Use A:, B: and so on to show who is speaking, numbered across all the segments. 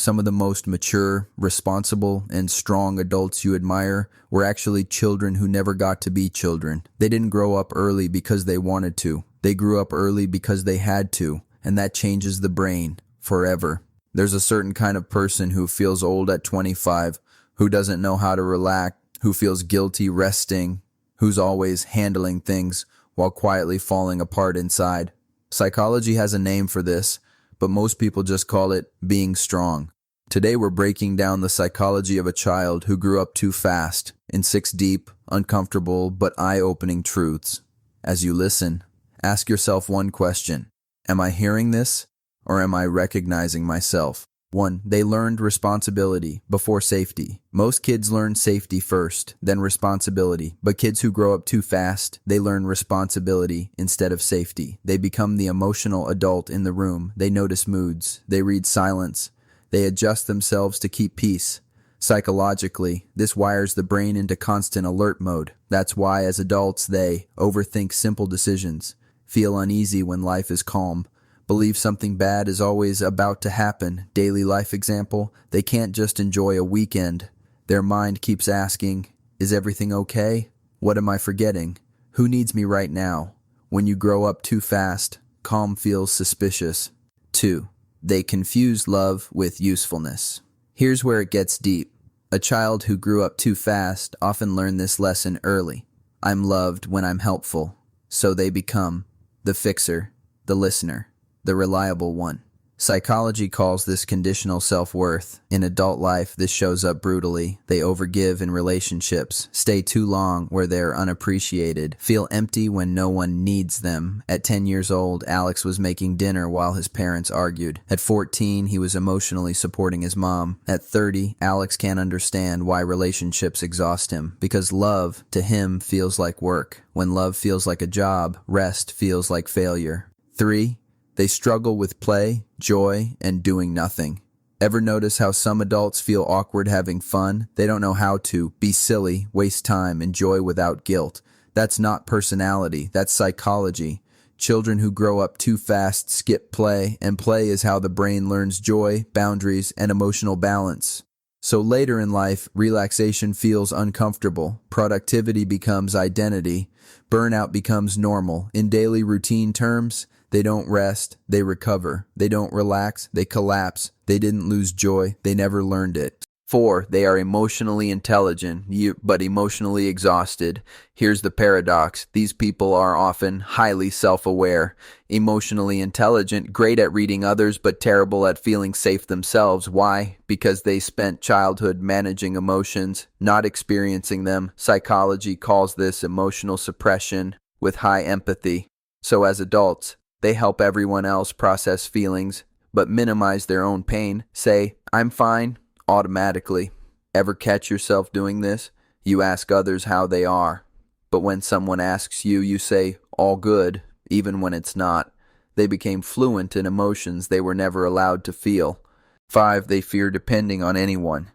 A: some of the most mature, responsible, and strong adults you admire were actually children who never got to be children. They didn't grow up early because they wanted to. They grew up early because they had to, and that changes the brain forever. There's a certain kind of person who feels old at 25, who doesn't know how to relax, who feels guilty resting, who's always handling things while quietly falling apart inside. Psychology has a name for this, but most people just call it being strong. Today we're breaking down the psychology of a child who grew up too fast in 6 deep, uncomfortable, but eye-opening truths. As you listen, ask yourself one question. Am I hearing this, or am I recognizing myself? 1. They learned responsibility before safety. Most kids learn safety first, then responsibility. But kids who grow up too fast, they learn responsibility instead of safety. They become the emotional adult in the room. They notice moods. They read silence. They adjust themselves to keep peace. Psychologically, this wires the brain into constant alert mode. That's why, as adults, they overthink simple decisions, feel uneasy when life is calm, believe something bad is always about to happen. Daily life example, they can't just enjoy a weekend. Their mind keeps asking, is everything okay? What am I forgetting? Who needs me right now? When you grow up too fast, calm feels suspicious. 2. They confuse love with usefulness. Here's where it gets deep. A child who grew up too fast often learned this lesson early. I'm loved when I'm helpful. So they become the fixer, the listener, the reliable one. Psychology calls this conditional self-worth. In adult life, this shows up brutally. They overgive in relationships, stay too long where they're unappreciated, feel empty when no one needs them. At 10 years old, Alex was making dinner while his parents argued. At 14, he was emotionally supporting his mom. At 30, Alex can't understand why relationships exhaust him, because love, to him, feels like work. When love feels like a job, rest feels like failure. 3. They struggle with play, joy, and doing nothing. Ever notice how some adults feel awkward having fun? They don't know how to be silly, waste time, enjoy without guilt. That's not personality, that's psychology. Children who grow up too fast skip play, and play is how the brain learns joy, boundaries, and emotional balance. So later in life, relaxation feels uncomfortable, productivity becomes identity, burnout becomes normal. In daily routine terms, they don't rest, they recover. They don't relax, they collapse. They didn't lose joy, they never learned it. 4. They are emotionally intelligent, but emotionally exhausted. Here's the paradox. These people are often highly self-aware, emotionally intelligent, great at reading others, but terrible at feeling safe themselves. Why? Because they spent childhood managing emotions, not experiencing them. Psychology calls this emotional suppression with high empathy. So as adults, they help everyone else process feelings, but minimize their own pain. Say, I'm fine, automatically. Ever catch yourself doing this? You ask others how they are, but when someone asks you, you say, all good, even when it's not. They became fluent in emotions they were never allowed to feel. 5. They fear depending on anyone.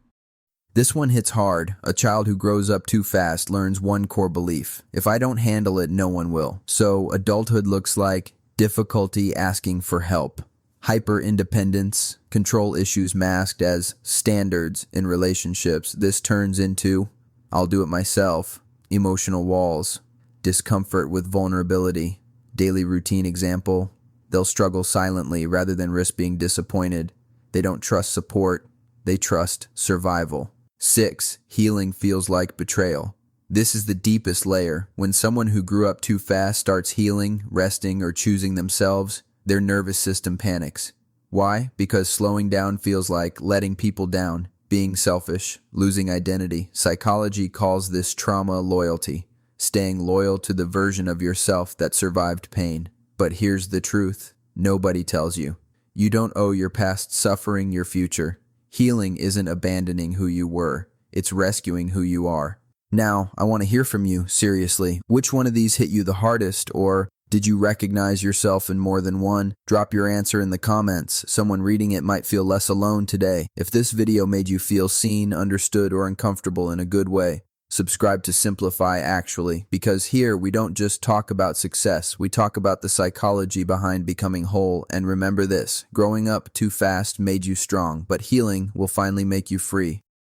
A: This one hits hard. A child who grows up too fast learns one core belief. If I don't handle it, no one will. So adulthood looks like difficulty asking for help, hyper-independence, control issues masked as standards in relationships. This turns into, I'll do it myself, emotional walls, discomfort with vulnerability. Daily routine example, they'll struggle silently rather than risk being disappointed. They don't trust support, they trust survival. 6. Healing feels like betrayal. This is the deepest layer. When someone who grew up too fast starts healing, resting, or choosing themselves, their nervous system panics. Why? Because slowing down feels like letting people down, being selfish, losing identity. Psychology calls this trauma loyalty, staying loyal to the version of yourself that survived pain. But here's the truth. Nobody tells you. You don't owe your past suffering your future. Healing isn't abandoning who you were. It's rescuing who you are. Now, I want to hear from you, seriously. Which one of these hit you the hardest, or did you recognize yourself in more than one? Drop your answer in the comments. Someone reading it might feel less alone today. If this video made you feel seen, understood, or uncomfortable in a good way, Subscribe to Simplify Actually, because here we don't just talk about success, we talk about the psychology behind becoming whole. And remember this, growing up too fast made you strong, but healing will finally make you free.